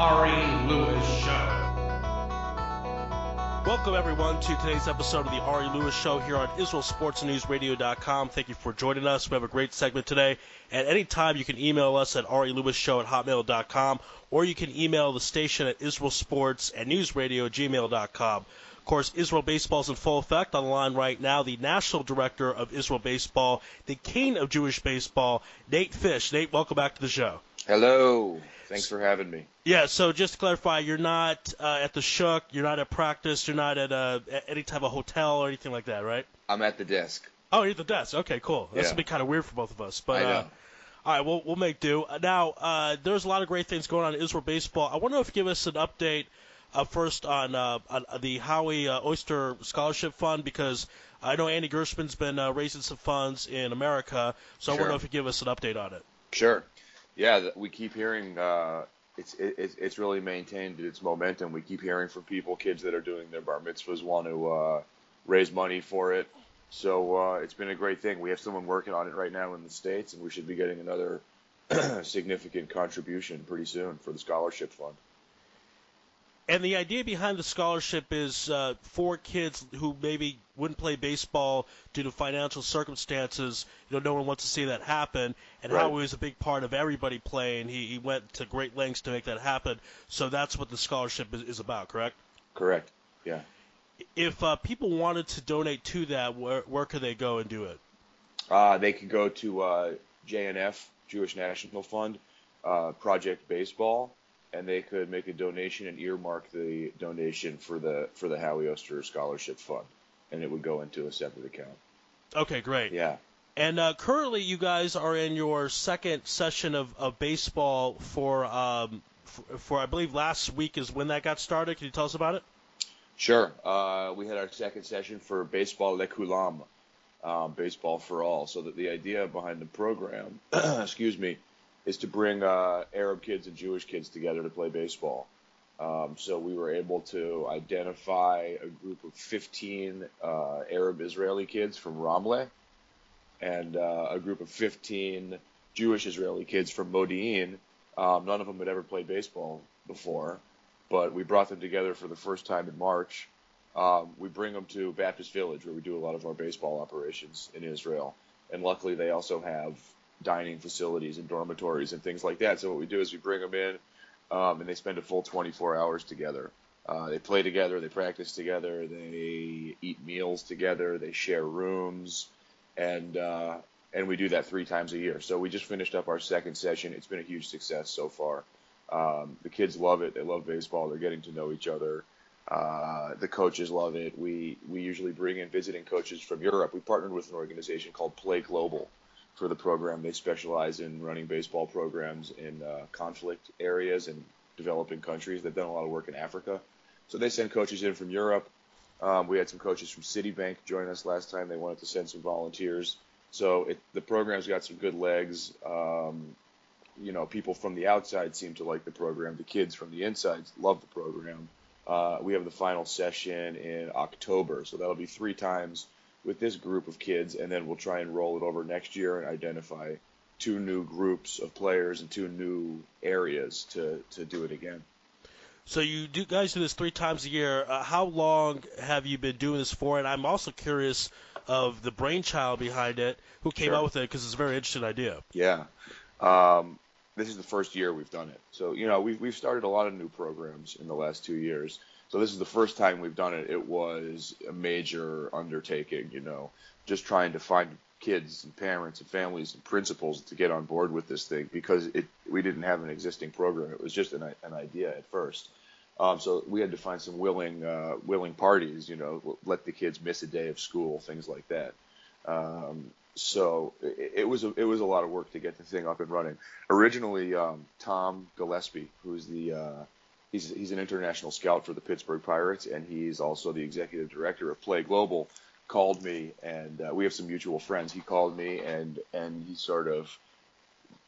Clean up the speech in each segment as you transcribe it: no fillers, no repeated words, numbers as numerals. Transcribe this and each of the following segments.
Ari Lewis Show. Welcome, everyone, to today's episode of the Ari Lewis Show here on IsraelSportsNewsRadio.com. Thank you for joining us. We have a great segment today. At any time, you can email us at arilewisShow@hotmail.com, or you can email the station at IsraelSportsAndNewsRadio@gmail.com. Of course, Israel Baseball is in full effect. On the line right now, the National Director of Israel Baseball, the King of Jewish Baseball, Nate Fish. Nate, welcome back to the show. Hello. Thanks for having me. Yeah, so just to clarify, you're not at the Shook, you're not at practice, you're not at any type of hotel or anything like that, right? I'm at the desk. Oh, you're at the desk. Okay, cool. That's going to be kind of weird for both of us. But, I know. All right, we'll make do. Now, there's a lot of great things going on in Israel Baseball. I wonder if you give us an update first on the Howie Oster Scholarship Fund, because I know Andy Gershman's been raising some funds in America, so I wonder if you give us an update on it. Sure. Yeah, we keep hearing it's really maintained its momentum. We keep hearing from people, kids that are doing their bar mitzvahs want to raise money for it. So it's been a great thing. We have someone working on it right now in the States, and we should be getting another significant contribution pretty soon for the scholarship fund. And the idea behind the scholarship is for kids who maybe wouldn't play baseball due to financial circumstances. You know, no one wants to see that happen. And Right. Howie was a big part of everybody playing. He went to great lengths to make that happen. So that's what the scholarship is about, correct? Correct. Yeah. If people wanted to donate to that, where could they go and do it? They could go to JNF, Jewish National Fund, Project Baseball, and they could make a donation and earmark the donation for the Howie Oster Scholarship Fund, and it would go into a separate account. Okay, great. Yeah. And currently you guys are in your second session of baseball for I believe last week is when that got started. Can you tell us about it? Sure. We had our second session for Baseball Le Coulomb, Baseball For All. So that the idea behind the program, excuse me, is to bring Arab kids and Jewish kids together to play baseball. So we were able to identify a group of 15 Arab Israeli kids from Ramleh and a group of 15 Jewish Israeli kids from Modi'in. None of them had ever played baseball before, but we brought them together for the first time in March. We bring them to Baptist Village, where we do a lot of our baseball operations in Israel. And luckily, they also have dining facilities and dormitories and things like that. So what we do is we bring them in, and they spend a full 24 hours together. They play together, they practice together, they eat meals together, they share rooms, and we do that 3 times a year. So we just finished up our second session. It's been a huge success so far. The kids love it. They love baseball. They're getting to know each other. The coaches love it. We usually bring in visiting coaches from Europe. We partnered with an organization called Play Global for the program. They specialize in running baseball programs in conflict areas and developing countries. They've done a lot of work in Africa. So they send coaches in from Europe. We had some coaches from Citibank join us last time. They wanted to send some volunteers. So the program's got some good legs. People from the outside seem to like the program. The kids from the inside love the program. We have the final session in October. So that'll be 3 times with this group of kids, and then we'll try and roll it over next year and identify 2 new groups of players and 2 new areas to do it again. So you guys do this 3 times a year. How long have you been doing this for? And I'm also curious of the brainchild behind it, who came up with it, because it's a very interesting idea. Yeah. This is the first year we've done it. So, we've started a lot of new programs in the last 2 years. So this is the first time we've done it. It was a major undertaking, just trying to find kids and parents and families and principals to get on board with this thing, because we didn't have an existing program. It was just an idea at first. So we had to find some willing parties, let the kids miss a day of school, things like that. So it was a lot of work to get the thing up and running. Originally, Tom Gillespie, who's he's an international scout for the Pittsburgh Pirates, and he's also the executive director of Play Global, called me, and we have some mutual friends. He called me, and he sort of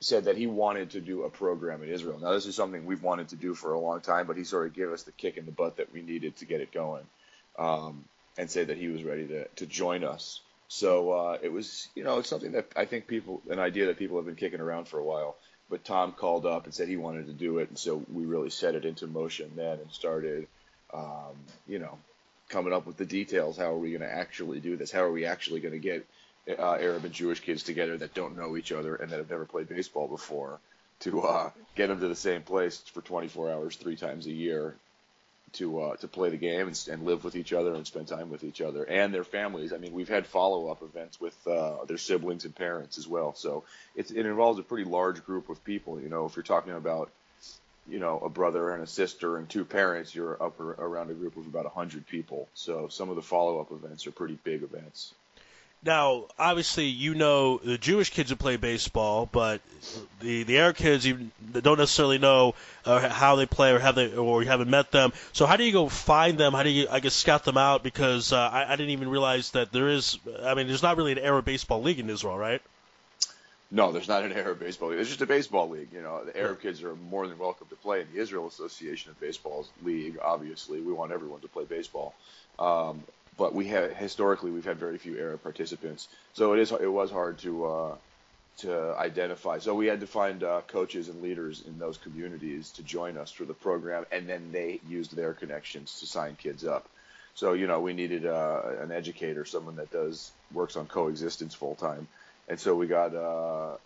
said that he wanted to do a program in Israel. Now, this is something we've wanted to do for a long time, but he sort of gave us the kick in the butt that we needed to get it going, and said that he was ready to join us. So it was, it's something that I think an idea that people have been kicking around for a while. but Tom called up and said he wanted to do it, and so we really set it into motion then and started, you know, coming up with the details. How are we going to actually do this? How are we actually going to get Arab and Jewish kids together that don't know each other and that have never played baseball before to get them to the same place for 24 hours, 3 times a year to play the game and live with each other and spend time with each other and their families. I mean, we've had follow-up events with their siblings and parents as well. So it involves a pretty large group of people. You know, if you're talking about, you know, a brother and a sister and 2 parents, you're up around a group of about 100 people. So some of the follow-up events are pretty big events. Now, obviously, you know the Jewish kids who play baseball, but the Arab kids you don't necessarily know how they play or you haven't met them. So how do you go find them? How do you, I guess, scout them out? Because I didn't even realize that there's not really an Arab baseball league in Israel, right? No, there's not an Arab baseball league. There's just a baseball league. You know, the Arab kids are more than welcome to play in the Israel Association of Baseball's league. Obviously, we want everyone to play baseball. But historically we've had very few Arab participants, so it was hard to identify. So we had to find coaches and leaders in those communities to join us for the program, and then they used their connections to sign kids up. So, you know, we needed an educator, someone that works on coexistence full time, and so we got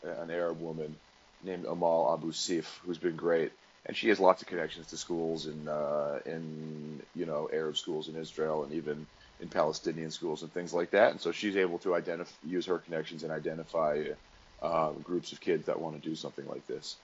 an Arab woman named Amal Abu Sif, who's been great. And she has lots of connections to schools in you know, Arab schools in Israel and even in Palestinian schools and things like that. And so she's able to use her connections and identify groups of kids that want to do something like this.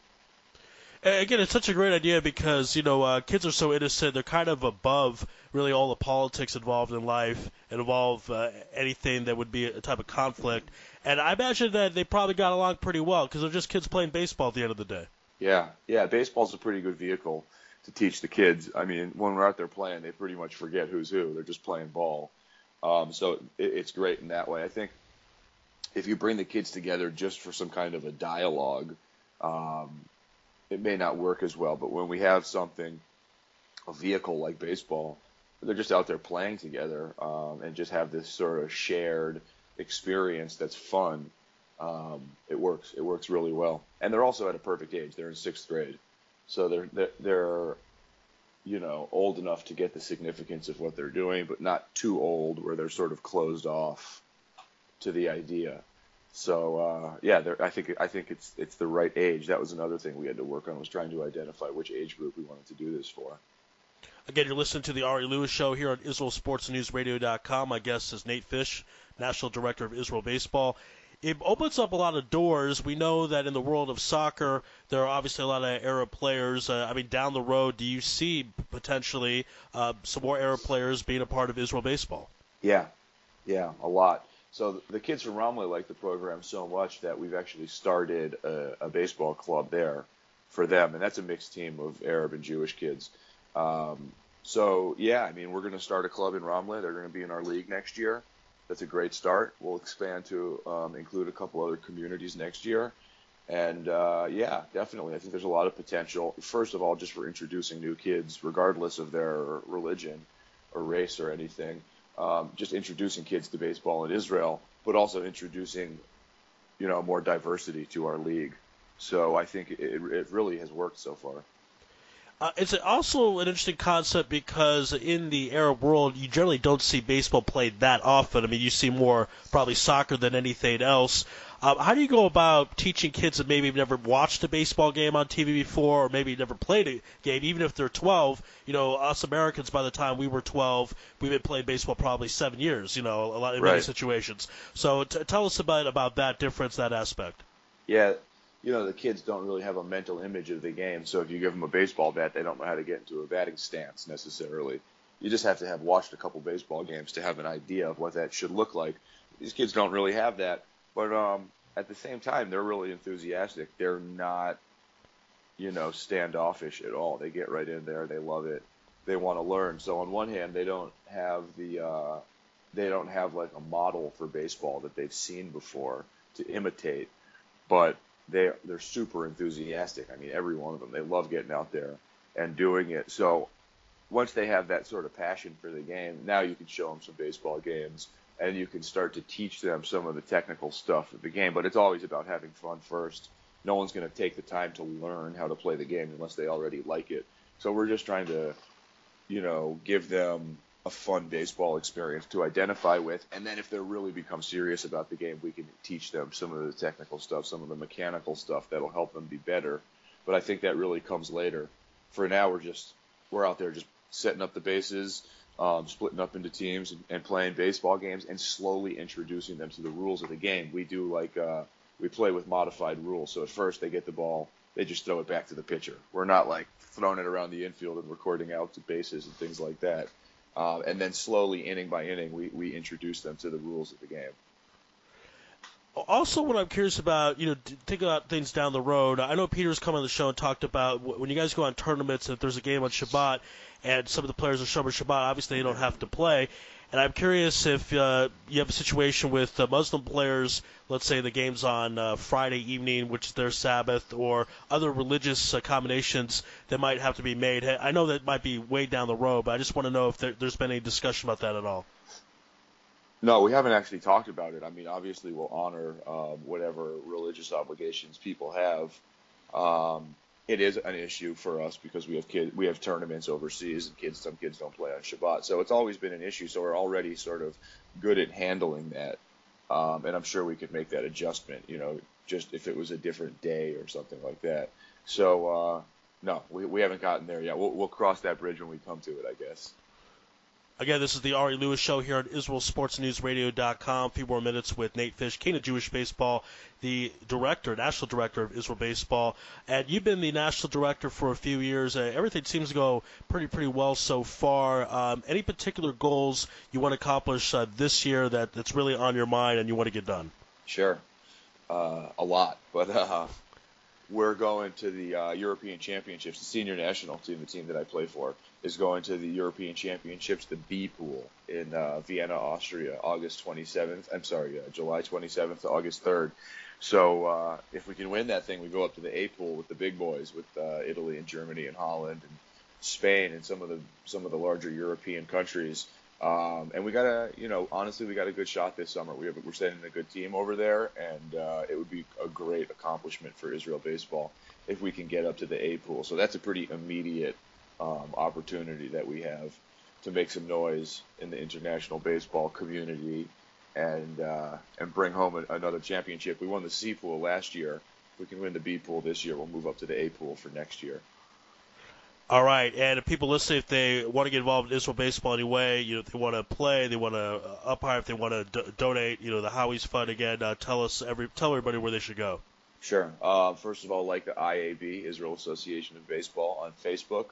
Again, it's such a great idea because, you know, kids are so innocent. They're kind of above really all the politics involved in life and involve anything that would be a type of conflict. And I imagine that they probably got along pretty well because they're just kids playing baseball at the end of the day. Yeah, baseball's a pretty good vehicle to teach the kids. I mean, when we're out there playing, they pretty much forget who's who. They're just playing ball. So it's great in that way. I think if you bring the kids together just for some kind of a dialogue, it may not work as well. But when we have a vehicle like baseball, they're just out there playing together and just have this sort of shared experience that's fun. It works. It works really well. And they're also at a perfect age. They're in 6th grade. So they're you know, old enough to get the significance of what they're doing, but not too old where they're sort of closed off to the idea. So yeah, I think it's the right age. That was another thing we had to work on, was trying to identify which age group we wanted to do this for. Again, you're listening to the Ari Lewis Show here on IsraelSportsNewsRadio.com. My guest is Nate Fish, National Director of Israel Baseball. It opens up a lot of doors. We know that in the world of soccer, there are obviously a lot of Arab players. Down the road, do you see potentially some more Arab players being a part of Israel baseball? Yeah, a lot. So the kids from Ramleh like the program so much that we've actually started a baseball club there for them, and that's a mixed team of Arab and Jewish kids. So yeah, I mean, we're going to start a club in Ramleh. They're going to be in our league next year. That's a great start. We'll expand to include a couple other communities next year. And, yeah, definitely. I think there's a lot of potential, first of all, just for introducing new kids, regardless of their religion or race or anything, just introducing kids to baseball in Israel, but also introducing, you know, more diversity to our league. So I think it really has worked so far. It's also an interesting concept because in the Arab world, you generally don't see baseball played that often. I mean, you see more probably soccer than anything else. How do you go about teaching kids that maybe have never watched a baseball game on TV before or maybe never played a game, even if they're 12? You know, us Americans, by the time we were 12, we've been playing baseball probably 7 years, you know, a lot in many situations. So tell us about that difference, that aspect. Yeah. You know, the kids don't really have a mental image of the game, so if you give them a baseball bat, they don't know how to get into a batting stance necessarily. You just have to have watched a couple baseball games to have an idea of what that should look like. These kids don't really have that, but at the same time, they're really enthusiastic. They're not, you know, standoffish at all. They get right in there. They love it. They want to learn. So on one hand, they don't have like a model for baseball that they've seen before to imitate, but they're super enthusiastic. I mean, every one of them, they love getting out there and doing it. So once they have that sort of passion for the game, now you can show them some baseball games and you can start to teach them some of the technical stuff of the game. But it's always about having fun first. no one's going to take the time to learn how to play the game unless they already like it. So we're just trying to, give them a fun baseball experience to identify with. And then if they really become serious about the game, we can teach them some of the technical stuff, some of the mechanical stuff that'll help them be better. But I think that really comes later. For now, we're out there just setting up the bases, splitting up into teams and playing baseball games and slowly introducing them to the rules of the game. We do we play with modified rules. So at first they get the ball, they just throw it back to the pitcher. We're not throwing it around the infield and recording out to bases and things like that. And then slowly, inning by inning, we introduce them to the rules of the game. Also, what I'm curious about, thinking about things down the road, I know Peter's come on the show and talked about when you guys go on tournaments, if there's a game on Shabbat and some of the players are Shabbat, obviously they don't have to play. And I'm curious if you have a situation with Muslim players, let's say the game's on Friday evening, which is their Sabbath, or other religious combinations that might have to be made. I know that might be way down the road, but I just want to know if there's been any discussion about that at all. No, we haven't actually talked about it. I mean, obviously we'll honor whatever religious obligations people have. It is an issue for us because we have tournaments overseas, and some kids don't play on Shabbat. So it's always been an issue. So we're already sort of good at handling that, and I'm sure we could make that adjustment. Just if it was a different day or something like that. So no, we haven't gotten there yet. We'll cross that bridge when we come to it, I guess. Again, this is the Ari Lewis Show here on IsraelSportsNewsRadio.com. A few more minutes with Nate Fish, King of Jewish Baseball, the national director of Israel Baseball. And you've been the national director for a few years. Everything seems to go pretty well so far. Any particular goals you want to accomplish this year that's really on your mind and you want to get done? Sure. A lot. But we're going to the European Championships. The senior national team, the team that I play for, is going to the European Championships, the B pool in Vienna, Austria, July 27th to August 3rd. So if we can win that thing, we go up to the A pool with the big boys, with Italy and Germany and Holland and Spain and some of the larger European countries. And we got honestly, we got a good shot this summer. We're sending a good team over there, and it would be a great accomplishment for Israel baseball if we can get up to the A pool. So that's a pretty immediate opportunity that we have to make some noise in the international baseball community and bring home another championship. We won the C pool last year. If we can win the B pool this year, we'll move up to the A pool for next year. All right, and if people listen, if they want to get involved in Israel baseball anyway, if they want to play, they want to umpire, if they want to donate, the Howie's Fund again, tell everybody where they should go. Sure. First of all, like the IAB, Israel Association of Baseball, on Facebook.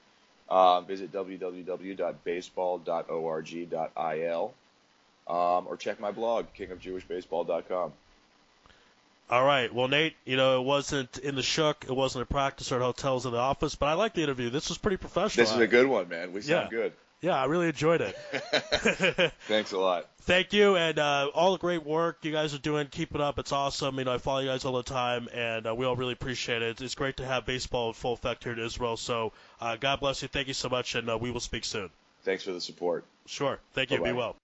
Visit www.baseball.org.il or check my blog, kingofjewishbaseball.com. All right. Well, Nate, it wasn't in the shook. It wasn't a practice or at hotels in the office, but I liked the interview. This was pretty professional. This is a good one, man. We sound good. Yeah, I really enjoyed it. Thanks a lot. Thank you, and all the great work you guys are doing. Keep it up. It's awesome. I follow you guys all the time, and we all really appreciate it. It's great to have baseball in full effect here in Israel. So God bless you. Thank you so much, and we will speak soon. Thanks for the support. Sure. Thank you. Bye-bye. Be well.